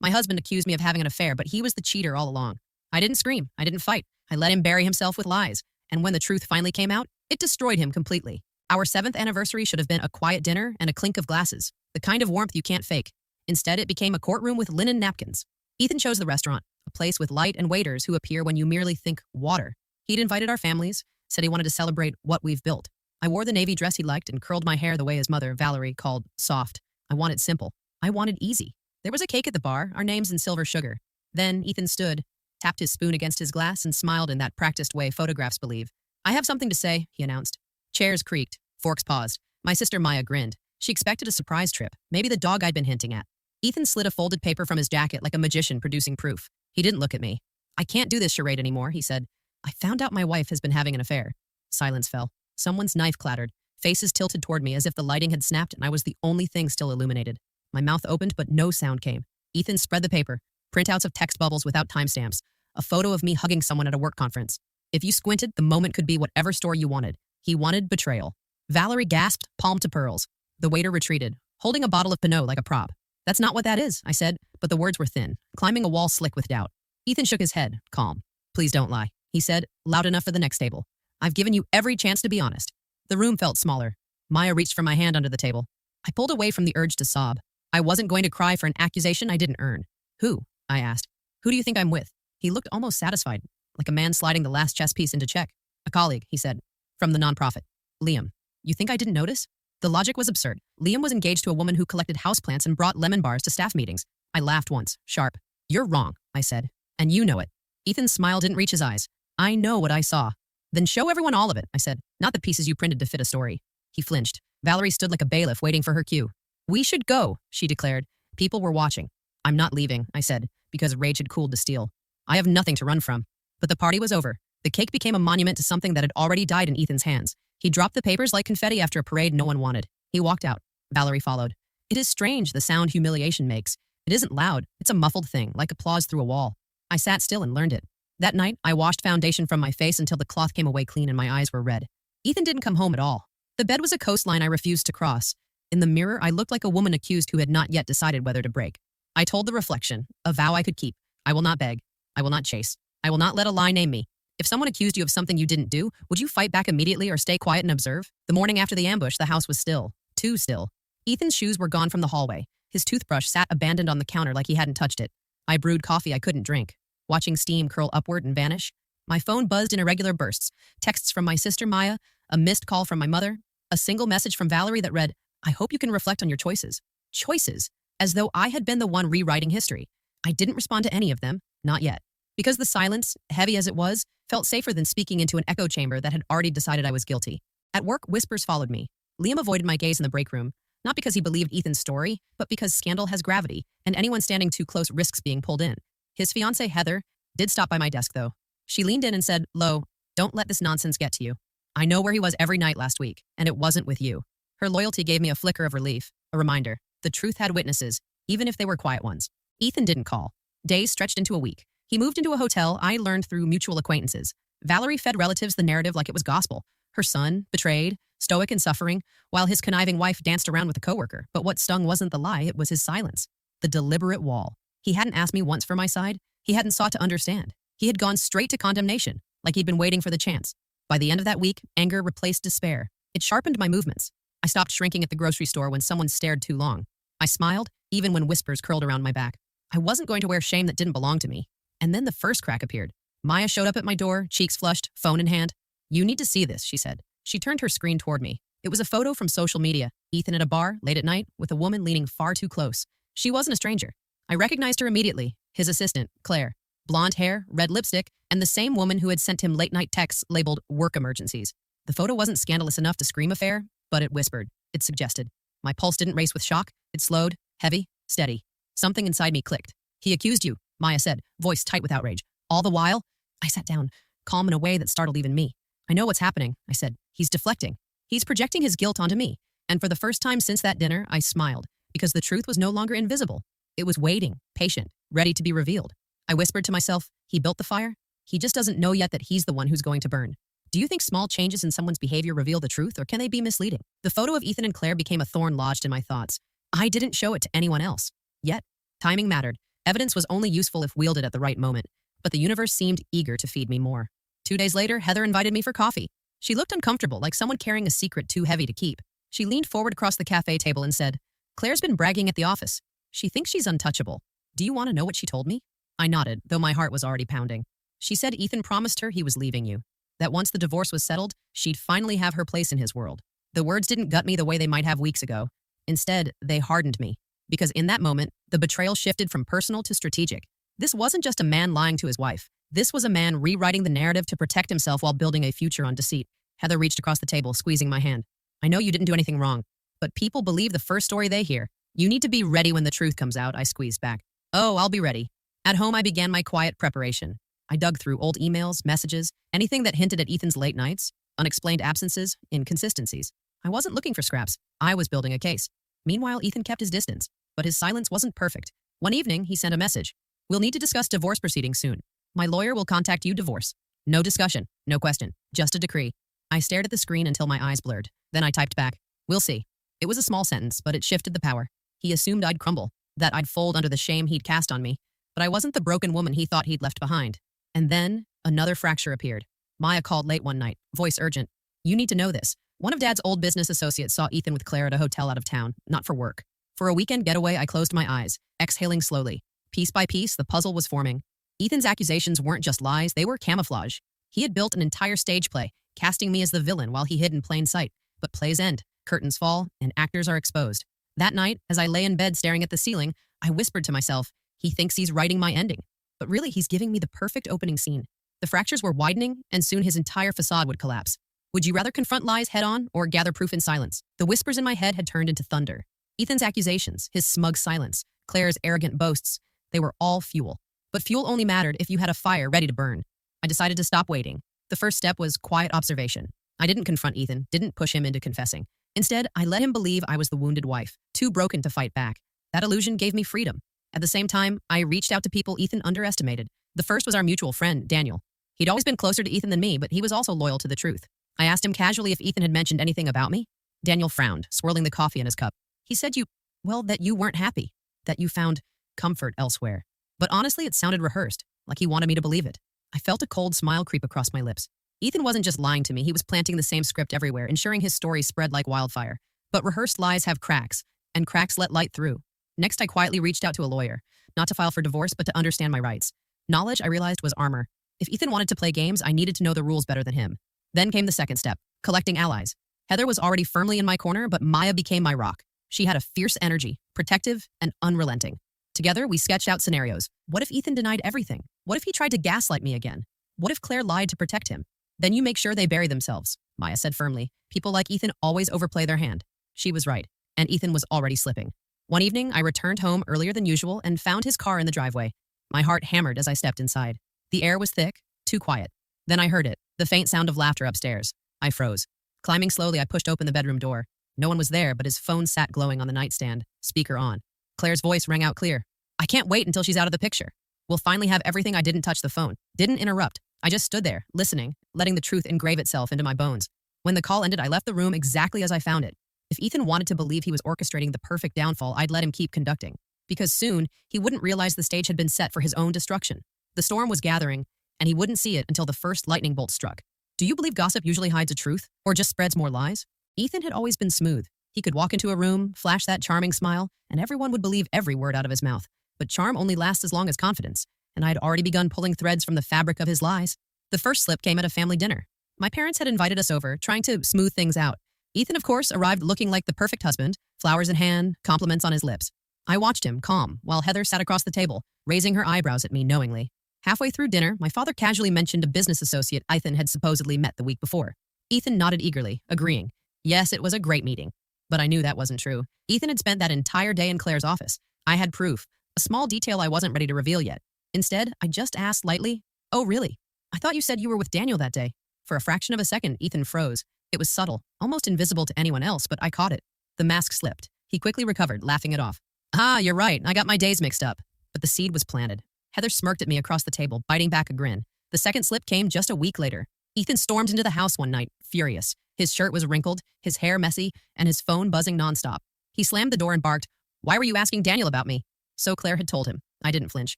My husband accused me of having an affair, but he was the cheater all along. I didn't scream. I didn't fight. I let him bury himself with lies. And when the truth finally came out, it destroyed him completely. Our 7th anniversary should have been a quiet dinner and a clink of glasses, the kind of warmth you can't fake. Instead, it became a courtroom with linen napkins. Ethan chose the restaurant, a place with light and waiters who appear when you merely think water. He'd invited our families, said he wanted to celebrate what we've built. I wore the navy dress he liked and curled my hair the way his mother, Valerie, called soft. I wanted simple. I wanted easy. There was a cake at the bar, our names in silver sugar. Then Ethan stood, tapped his spoon against his glass, and smiled in that practiced way photographs believe. I have something to say, he announced. Chairs creaked. Forks paused. My sister Maya grinned. She expected a surprise trip, maybe the dog I'd been hinting at. Ethan slid a folded paper from his jacket like a magician producing proof. He didn't look at me. I can't do this charade anymore, he said. I found out my wife has been having an affair. Silence fell. Someone's knife clattered. Faces tilted toward me as if the lighting had snapped and I was the only thing still illuminated. My mouth opened, but no sound came. Ethan spread the paper. Printouts of text bubbles without timestamps. A photo of me hugging someone at a work conference. If you squinted, the moment could be whatever story you wanted. He wanted betrayal. Valerie gasped, palm to pearls. The waiter retreated, holding a bottle of Pinot like a prop. That's not what that is, I said, but the words were thin, climbing a wall slick with doubt. Ethan shook his head, calm. Please don't lie, he said, loud enough for the next table. I've given you every chance to be honest. The room felt smaller. Maya reached for my hand under the table. I pulled away from the urge to sob. I wasn't going to cry for an accusation I didn't earn. Who? I asked. Who do you think I'm with? He looked almost satisfied, like a man sliding the last chess piece into check. A colleague, he said, from the nonprofit. Liam. You think I didn't notice? The logic was absurd. Liam was engaged to a woman who collected houseplants and brought lemon bars to staff meetings. I laughed once, sharp. You're wrong, I said. And you know it. Ethan's smile didn't reach his eyes. I know what I saw. Then show everyone all of it, I said. Not the pieces you printed to fit a story. He flinched. Valerie stood like a bailiff waiting for her cue. We should go, she declared. People were watching. I'm not leaving, I said, because rage had cooled to steel. I have nothing to run from. But the party was over. The cake became a monument to something that had already died in Ethan's hands. He dropped the papers like confetti after a parade no one wanted. He walked out. Valerie followed. It is strange, the sound humiliation makes. It isn't loud. It's a muffled thing, like applause through a wall. I sat still and learned it. That night, I washed foundation from my face until the cloth came away clean and my eyes were red. Ethan didn't come home at all. The bed was a coastline I refused to cross. In the mirror, I looked like a woman accused who had not yet decided whether to break. I told the reflection, a vow I could keep. I will not beg. I will not chase. I will not let a lie name me. If someone accused you of something you didn't do, would you fight back immediately or stay quiet and observe? The morning after the ambush, the house was still. Too still. Ethan's shoes were gone from the hallway. His toothbrush sat abandoned on the counter like he hadn't touched it. I brewed coffee I couldn't drink, watching steam curl upward and vanish. My phone buzzed in irregular bursts. Texts from my sister Maya, a missed call from my mother, a single message from Valerie that read, I hope you can reflect on your choices. Choices, as though I had been the one rewriting history. I didn't respond to any of them, not yet. Because the silence, heavy as it was, felt safer than speaking into an echo chamber that had already decided I was guilty. At work, whispers followed me. Liam avoided my gaze in the break room, not because he believed Ethan's story, but because scandal has gravity, and anyone standing too close risks being pulled in. His fiancée, Heather, did stop by my desk, though. She leaned in and said, Lo, don't let this nonsense get to you. I know where he was every night last week, and it wasn't with you. Her loyalty gave me a flicker of relief, a reminder. The truth had witnesses, even if they were quiet ones. Ethan didn't call. Days stretched into a week. He moved into a hotel I learned through mutual acquaintances. Valerie fed relatives the narrative like it was gospel. Her son, betrayed, stoic and suffering, while his conniving wife danced around with a coworker. But what stung wasn't the lie, it was his silence. The deliberate wall. He hadn't asked me once for my side. He hadn't sought to understand. He had gone straight to condemnation, like he'd been waiting for the chance. By the end of that week, anger replaced despair. It sharpened my movements. I stopped shrinking at the grocery store when someone stared too long. I smiled, even when whispers curled around my back. I wasn't going to wear shame that didn't belong to me. And then the first crack appeared. Maya showed up at my door, cheeks flushed, phone in hand. You need to see this, she said. She turned her screen toward me. It was a photo from social media, Ethan at a bar, late at night, with a woman leaning far too close. She wasn't a stranger. I recognized her immediately, his assistant, Claire. Blonde hair, red lipstick, and the same woman who had sent him late-night texts labeled work emergencies. The photo wasn't scandalous enough to scream affair, but it whispered. It suggested. My pulse didn't race with shock. It slowed, heavy, steady. Something inside me clicked. He accused you, Maya said, voice tight with outrage. All the while, I sat down, calm in a way that startled even me. I know what's happening, I said. He's deflecting. He's projecting his guilt onto me. And for the first time since that dinner, I smiled, because the truth was no longer invisible. It was waiting, patient, ready to be revealed. I whispered to myself, he built the fire. He just doesn't know yet that he's the one who's going to burn. Do you think small changes in someone's behavior reveal the truth, or can they be misleading? The photo of Ethan and Claire became a thorn lodged in my thoughts. I didn't show it to anyone else. Yet, timing mattered. Evidence was only useful if wielded at the right moment, but the universe seemed eager to feed me more. 2 days later, Heather invited me for coffee. She looked uncomfortable, like someone carrying a secret too heavy to keep. She leaned forward across the cafe table and said, "Claire's been bragging at the office. She thinks she's untouchable. Do you want to know what she told me?" I nodded, though my heart was already pounding. She said Ethan promised her he was leaving you, that once the divorce was settled, she'd finally have her place in his world. The words didn't gut me the way they might have weeks ago. Instead, they hardened me, because in that moment, the betrayal shifted from personal to strategic. This wasn't just a man lying to his wife. This was a man rewriting the narrative to protect himself while building a future on deceit. Heather reached across the table, squeezing my hand. "I know you didn't do anything wrong, but people believe the first story they hear. You need to be ready when the truth comes out," I squeezed back. "Oh, I'll be ready." At home, I began my quiet preparation. I dug through old emails, messages, anything that hinted at Ethan's late nights, unexplained absences, inconsistencies. I wasn't looking for scraps. I was building a case. Meanwhile, Ethan kept his distance, but his silence wasn't perfect. One evening, he sent a message. "We'll need to discuss divorce proceedings soon. My lawyer will contact you. Divorce. No discussion, no question, just a decree." I stared at the screen until my eyes blurred. Then I typed back, "We'll see." It was a small sentence, but it shifted the power. He assumed I'd crumble, that I'd fold under the shame he'd cast on me. But I wasn't the broken woman he thought he'd left behind. And then, another fracture appeared. Maya called late one night, voice urgent. "You need to know this. One of Dad's old business associates saw Ethan with Claire at a hotel out of town, not for work. For a weekend getaway, I closed my eyes, exhaling slowly. Piece by piece, the puzzle was forming. Ethan's accusations weren't just lies, they were camouflage. He had built an entire stage play, casting me as the villain while he hid in plain sight. But plays end, curtains fall, and actors are exposed. That night, as I lay in bed staring at the ceiling, I whispered to myself, he thinks he's writing my ending. But really, he's giving me the perfect opening scene. The fractures were widening, and soon his entire facade would collapse. Would you rather confront lies head-on or gather proof in silence? The whispers in my head had turned into thunder. Ethan's accusations, his smug silence, Claire's arrogant boasts, they were all fuel. But fuel only mattered if you had a fire ready to burn. I decided to stop waiting. The first step was quiet observation. I didn't confront Ethan, didn't push him into confessing. Instead, I let him believe I was the wounded wife, too broken to fight back. That illusion gave me freedom. At the same time, I reached out to people Ethan underestimated. The first was our mutual friend, Daniel. He'd always been closer to Ethan than me, but he was also loyal to the truth. I asked him casually if Ethan had mentioned anything about me. Daniel frowned, swirling the coffee in his cup. He said that you weren't happy, that you found comfort elsewhere. But honestly, it sounded rehearsed, like he wanted me to believe it. I felt a cold smile creep across my lips. Ethan wasn't just lying to me, he was planting the same script everywhere, ensuring his story spread like wildfire. But rehearsed lies have cracks, and cracks let light through. Next, I quietly reached out to a lawyer, not to file for divorce, but to understand my rights. Knowledge, I realized, was armor. If Ethan wanted to play games, I needed to know the rules better than him. Then came the second step, collecting allies. Heather was already firmly in my corner, but Maya became my rock. She had a fierce energy, protective and unrelenting. Together, we sketched out scenarios. What if Ethan denied everything? What if he tried to gaslight me again? What if Claire lied to protect him? Then you make sure they bury themselves, Maya said firmly. People like Ethan always overplay their hand. She was right, and Ethan was already slipping. One evening, I returned home earlier than usual and found his car in the driveway. My heart hammered as I stepped inside. The air was thick, too quiet. Then I heard it, the faint sound of laughter upstairs. I froze. Climbing slowly, I pushed open the bedroom door. No one was there, but his phone sat glowing on the nightstand, speaker on. Claire's voice rang out clear. "I can't wait until she's out of the picture. We'll finally have everything." I didn't touch the phone, didn't interrupt. I just stood there, listening, letting the truth engrave itself into my bones. When the call ended, I left the room exactly as I found it. If Ethan wanted to believe he was orchestrating the perfect downfall, I'd let him keep conducting. Because soon, he wouldn't realize the stage had been set for his own destruction. The storm was gathering, and he wouldn't see it until the first lightning bolt struck. Do you believe gossip usually hides a truth, or just spreads more lies? Ethan had always been smooth. He could walk into a room, flash that charming smile, and everyone would believe every word out of his mouth. But charm only lasts as long as confidence, and I'd already begun pulling threads from the fabric of his lies. The first slip came at a family dinner. My parents had invited us over, trying to smooth things out. Ethan, of course, arrived looking like the perfect husband, flowers in hand, compliments on his lips. I watched him, calm, while Heather sat across the table, raising her eyebrows at me knowingly. Halfway through dinner, my father casually mentioned a business associate Ethan had supposedly met the week before. Ethan nodded eagerly, agreeing. Yes, it was a great meeting. But I knew that wasn't true. Ethan had spent that entire day in Claire's office. I had proof, a small detail I wasn't ready to reveal yet. Instead, I just asked lightly, "Oh, really? I thought you said you were with Daniel that day." For a fraction of a second, Ethan froze. It was subtle, almost invisible to anyone else, but I caught it. The mask slipped. He quickly recovered, laughing it off. "Ah, you're right. I got my days mixed up." But the seed was planted. Heather smirked at me across the table, biting back a grin. The second slip came just a week later. Ethan stormed into the house one night, furious. His shirt was wrinkled, his hair messy, and his phone buzzing nonstop. He slammed the door and barked, "Why were you asking Daniel about me?" So Claire had told him. I didn't flinch.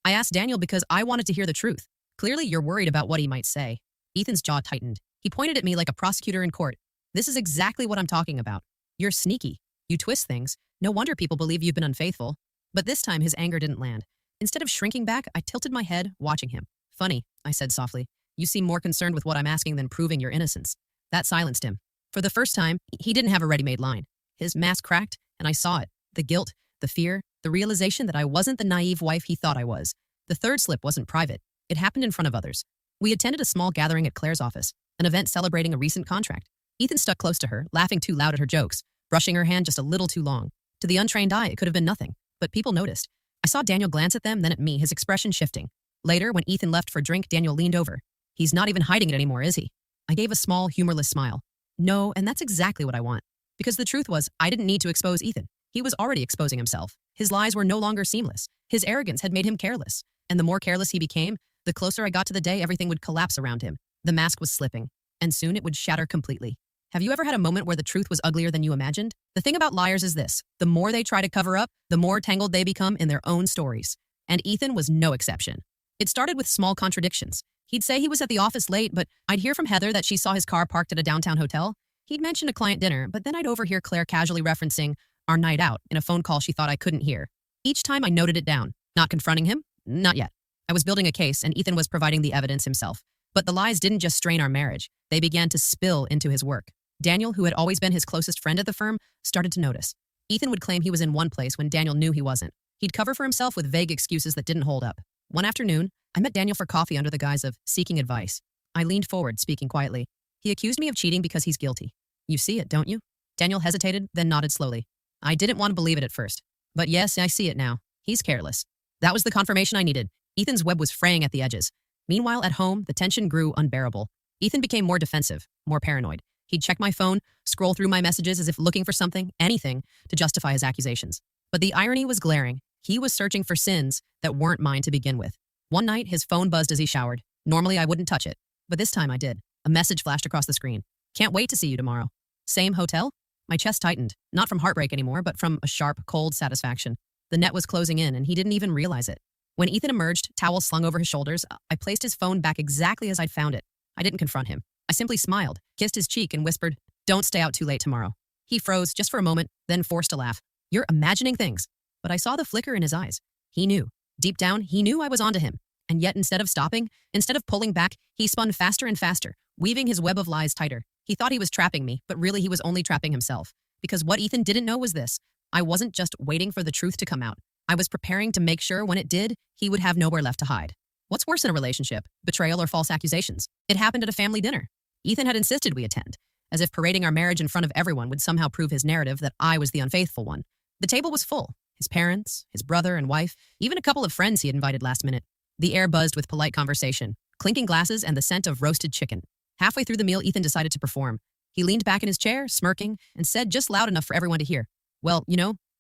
I asked Daniel because I wanted to hear the truth. Clearly, you're worried about what he might say. Ethan's jaw tightened. He pointed at me like a prosecutor in court. This is exactly what I'm talking about. You're sneaky. You twist things. No wonder people believe you've been unfaithful. But this time, his anger didn't land. Instead of shrinking back, I tilted my head, watching him. Funny, I said softly. You seem more concerned with what I'm asking than proving your innocence. That silenced him. For the first time, he didn't have a ready-made line. His mask cracked, and I saw it. The guilt, the fear, the realization that I wasn't the naive wife he thought I was. The third slip wasn't private. It happened in front of others. We attended a small gathering at Claire's office, an event celebrating a recent contract. Ethan stuck close to her, laughing too loud at her jokes, brushing her hand just a little too long. To the untrained eye, it could have been nothing, but people noticed. I saw Daniel glance at them, then at me, his expression shifting. Later, when Ethan left for a drink, Daniel leaned over. He's not even hiding it anymore, is he? I gave a small, humorless smile. No, and that's exactly what I want. Because the truth was, I didn't need to expose Ethan. He was already exposing himself. His lies were no longer seamless. His arrogance had made him careless. And the more careless he became, the closer I got to the day everything would collapse around him. The mask was slipping, and soon it would shatter completely. Have you ever had a moment where the truth was uglier than you imagined? The thing about liars is this: the more they try to cover up, the more tangled they become in their own stories. And Ethan was no exception. It started with small contradictions. He'd say he was at the office late, but I'd hear from Heather that she saw his car parked at a downtown hotel. He'd mention a client dinner, but then I'd overhear Claire casually referencing our night out in a phone call she thought I couldn't hear. Each time I noted it down, not confronting him, not yet. I was building a case, and Ethan was providing the evidence himself. But the lies didn't just strain our marriage. They began to spill into his work. Daniel, who had always been his closest friend at the firm, started to notice. Ethan would claim he was in one place when Daniel knew he wasn't. He'd cover for himself with vague excuses that didn't hold up. One afternoon, I met Daniel for coffee under the guise of seeking advice. I leaned forward, speaking quietly. He accused me of cheating because he's guilty. You see it, don't you? Daniel hesitated, then nodded slowly. I didn't want to believe it at first. But yes, I see it now. He's careless. That was the confirmation I needed. Ethan's web was fraying at the edges. Meanwhile, at home, the tension grew unbearable. Ethan became more defensive, more paranoid. He'd check my phone, scroll through my messages as if looking for something, anything, to justify his accusations. But the irony was glaring. He was searching for sins that weren't mine to begin with. One night, his phone buzzed as he showered. Normally, I wouldn't touch it, but this time I did. A message flashed across the screen. Can't wait to see you tomorrow. Same hotel? My chest tightened, not from heartbreak anymore, but from a sharp, cold satisfaction. The net was closing in, and he didn't even realize it. When Ethan emerged, towel slung over his shoulders, I placed his phone back exactly as I'd found it. I didn't confront him. I simply smiled, kissed his cheek, and whispered, "Don't stay out too late tomorrow." He froze just for a moment, then forced a laugh. "You're imagining things." But I saw the flicker in his eyes. He knew. Deep down, he knew I was onto him. And yet, instead of stopping, instead of pulling back, he spun faster and faster, weaving his web of lies tighter. He thought he was trapping me, but really he was only trapping himself. Because what Ethan didn't know was this: I wasn't just waiting for the truth to come out. I was preparing to make sure when it did, he would have nowhere left to hide. What's worse in a relationship, betrayal or false accusations? It happened at a family dinner. Ethan had insisted we attend, as if parading our marriage in front of everyone would somehow prove his narrative that I was the unfaithful one. The table was full. His parents, his brother and wife, even a couple of friends he had invited last minute. The air buzzed with polite conversation, clinking glasses and the scent of roasted chicken. Halfway through the meal, Ethan decided to perform. He leaned back in his chair, smirking, and said just loud enough for everyone to hear, "Well,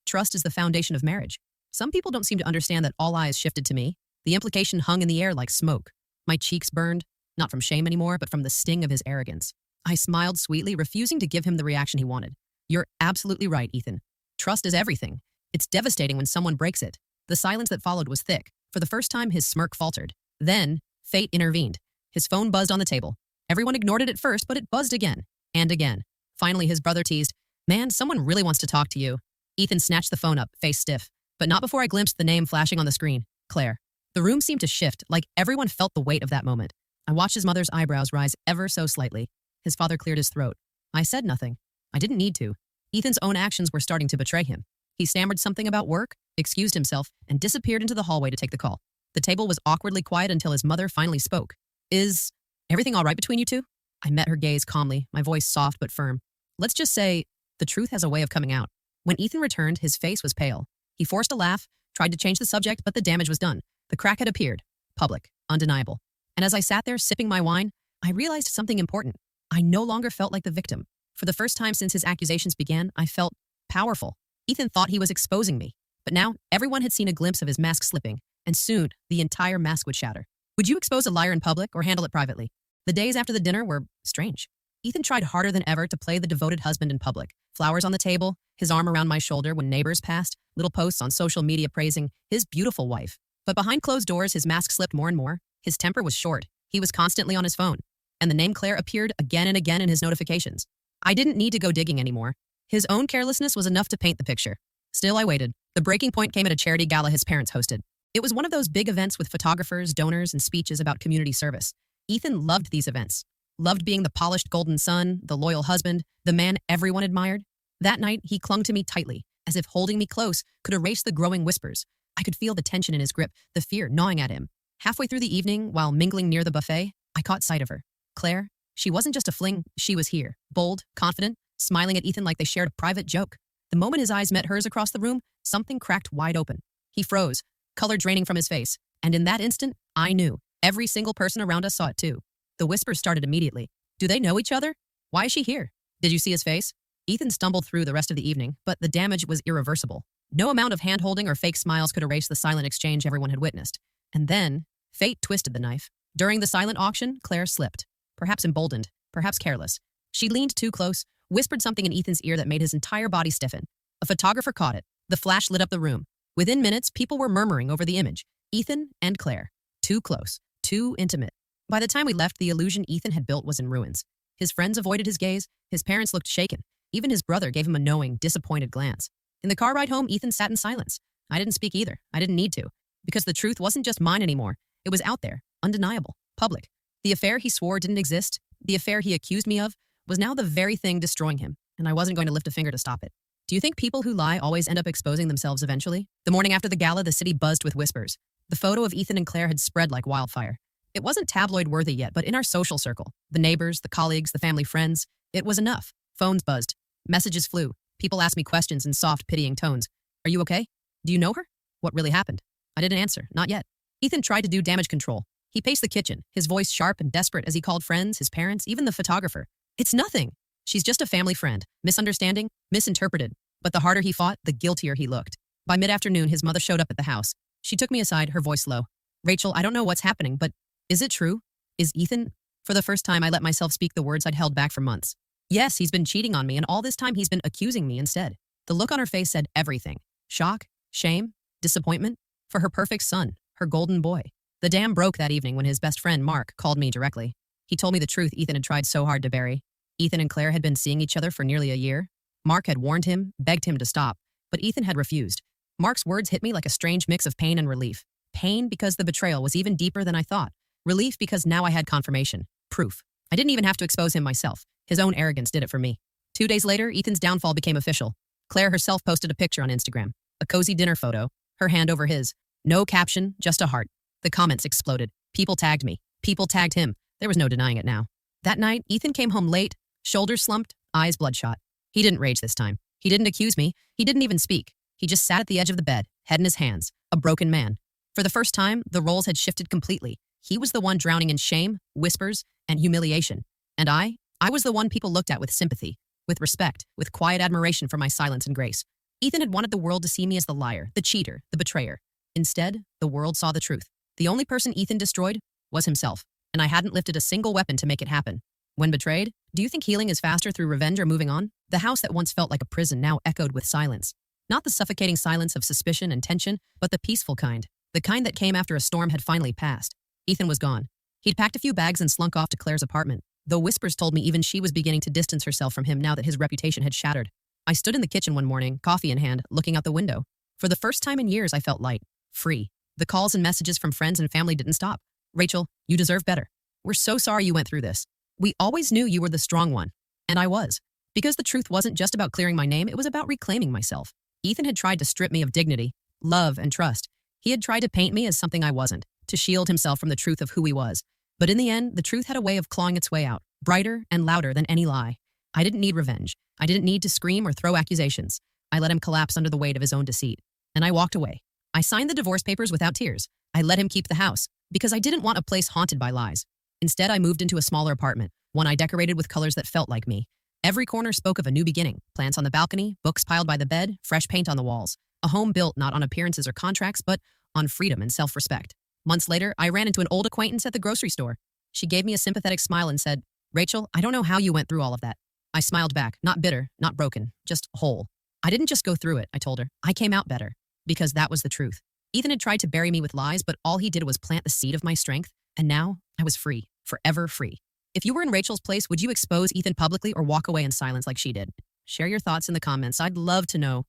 trust is the foundation of marriage." Some people don't seem to understand that all eyes shifted to me. The implication hung in the air like smoke. My cheeks burned, not from shame anymore, but from the sting of his arrogance. I smiled sweetly, refusing to give him the reaction he wanted. "You're absolutely right, Ethan. Trust is everything. It's devastating when someone breaks it." The silence that followed was thick. For the first time, his smirk faltered. Then, fate intervened. His phone buzzed on the table. Everyone ignored it at first, but it buzzed again. And again. Finally, his brother teased, "Man, someone really wants to talk to you." Ethan snatched the phone up, face stiff. But not before I glimpsed the name flashing on the screen: Claire. The room seemed to shift, like everyone felt the weight of that moment. I watched his mother's eyebrows rise ever so slightly. His father cleared his throat. I said nothing. I didn't need to. Ethan's own actions were starting to betray him. He stammered something about work, excused himself, and disappeared into the hallway to take the call. The table was awkwardly quiet until his mother finally spoke. "Is everything all right between you two?" I met her gaze calmly, my voice soft but firm. "Let's just say, the truth has a way of coming out." When Ethan returned, his face was pale. He forced a laugh, tried to change the subject, but the damage was done. The crack had appeared. Public. Undeniable. And as I sat there sipping my wine, I realized something important. I no longer felt like the victim. For the first time since his accusations began, I felt powerful. Ethan thought he was exposing me. But now, everyone had seen a glimpse of his mask slipping, and soon, the entire mask would shatter. Would you expose a liar in public or handle it privately? The days after the dinner were strange. Ethan tried harder than ever to play the devoted husband in public. Flowers on the table, his arm around my shoulder when neighbors passed, little posts on social media praising his beautiful wife. But behind closed doors, his mask slipped more and more. His temper was short. He was constantly on his phone. And the name Claire appeared again and again in his notifications. I didn't need to go digging anymore. His own carelessness was enough to paint the picture. Still, I waited. The breaking point came at a charity gala his parents hosted. It was one of those big events with photographers, donors, and speeches about community service. Ethan loved these events. Loved being the polished golden son, the loyal husband, the man everyone admired. That night, he clung to me tightly, as if holding me close could erase the growing whispers. I could feel the tension in his grip, the fear gnawing at him. Halfway through the evening, while mingling near the buffet, I caught sight of her. Claire. She wasn't just a fling, she was here, bold, confident, smiling at Ethan like they shared a private joke. The moment his eyes met hers across the room, something cracked wide open. He froze, color draining from his face, and in that instant, I knew. Every single person around us saw it too. The whispers started immediately. Do they know each other? Why is she here? Did you see his face? Ethan stumbled through the rest of the evening, but the damage was irreversible. No amount of hand-holding or fake smiles could erase the silent exchange everyone had witnessed. And then, fate twisted the knife. During the silent auction, Claire slipped. Perhaps emboldened, perhaps careless. She leaned too close, whispered something in Ethan's ear that made his entire body stiffen. A photographer caught it. The flash lit up the room. Within minutes, people were murmuring over the image. Ethan and Claire. Too close, too intimate. By the time we left, the illusion Ethan had built was in ruins. His friends avoided his gaze. His parents looked shaken. Even his brother gave him a knowing, disappointed glance. In the car ride home, Ethan sat in silence. I didn't speak either. I didn't need to. Because the truth wasn't just mine anymore. It was out there, undeniable, public. The affair he swore didn't exist, the affair he accused me of, was now the very thing destroying him, and I wasn't going to lift a finger to stop it. Do you think people who lie always end up exposing themselves eventually? The morning after the gala, the city buzzed with whispers. The photo of Ethan and Claire had spread like wildfire. It wasn't tabloid-worthy yet, but in our social circle, the neighbors, the colleagues, the family friends, it was enough. Phones buzzed. Messages flew. People asked me questions in soft, pitying tones. Are you okay? Do you know her? What really happened? I didn't answer, not yet. Ethan tried to do damage control. He paced the kitchen, his voice sharp and desperate as he called friends, his parents, even the photographer. It's nothing. She's just a family friend. Misunderstanding, misinterpreted. But the harder he fought, the guiltier he looked. By mid-afternoon, his mother showed up at the house. She took me aside, her voice low. Rachel, I don't know what's happening, but is it true? Is Ethan? For the first time, I let myself speak the words I'd held back for months. Yes, he's been cheating on me, and all this time he's been accusing me instead. The look on her face said everything. Shock, shame, disappointment. For her perfect son, her golden boy. The dam broke that evening when his best friend, Mark, called me directly. He told me the truth Ethan had tried so hard to bury. Ethan and Claire had been seeing each other for nearly a year. Mark had warned him, begged him to stop, but Ethan had refused. Mark's words hit me like a strange mix of pain and relief. Pain because the betrayal was even deeper than I thought. Relief because now I had confirmation. Proof. I didn't even have to expose him myself. His own arrogance did it for me. 2 days later, Ethan's downfall became official. Claire herself posted a picture on Instagram. A cozy dinner photo, her hand over his. No caption, just a heart. The comments exploded. People tagged me. People tagged him. There was no denying it now. That night, Ethan came home late, shoulders slumped, eyes bloodshot. He didn't rage this time. He didn't accuse me. He didn't even speak. He just sat at the edge of the bed, head in his hands, a broken man. For the first time, the roles had shifted completely. He was the one drowning in shame, whispers, and humiliation. And I was the one people looked at with sympathy, with respect, with quiet admiration for my silence and grace. Ethan had wanted the world to see me as the liar, the cheater, the betrayer. Instead, the world saw the truth. The only person Ethan destroyed was himself, and I hadn't lifted a single weapon to make it happen. When betrayed, do you think healing is faster through revenge or moving on? The house that once felt like a prison now echoed with silence. Not the suffocating silence of suspicion and tension, but the peaceful kind. The kind that came after a storm had finally passed. Ethan was gone. He'd packed a few bags and slunk off to Claire's apartment, though whispers told me even she was beginning to distance herself from him now that his reputation had shattered. I stood in the kitchen one morning, coffee in hand, looking out the window. For the first time in years, I felt light, free. The calls and messages from friends and family didn't stop. Rachel, you deserve better. We're so sorry you went through this. We always knew you were the strong one. And I was. Because the truth wasn't just about clearing my name, it was about reclaiming myself. Ethan had tried to strip me of dignity, love, and trust. He had tried to paint me as something I wasn't, to shield himself from the truth of who he was. But in the end, the truth had a way of clawing its way out, brighter and louder than any lie. I didn't need revenge. I didn't need to scream or throw accusations. I let him collapse under the weight of his own deceit. And I walked away. I signed the divorce papers without tears. I let him keep the house, because I didn't want a place haunted by lies. Instead, I moved into a smaller apartment, one I decorated with colors that felt like me. Every corner spoke of a new beginning, plants on the balcony, books piled by the bed, fresh paint on the walls. A home built not on appearances or contracts, but on freedom and self-respect. Months later, I ran into an old acquaintance at the grocery store. She gave me a sympathetic smile and said, Rachel, I don't know how you went through all of that. I smiled back, not bitter, not broken, just whole. I didn't just go through it, I told her. I came out better. Because that was the truth. Ethan had tried to bury me with lies, but all he did was plant the seed of my strength, and now I was free, forever free. If you were in Rachel's place, would you expose Ethan publicly or walk away in silence like she did? Share your thoughts in the comments. I'd love to know.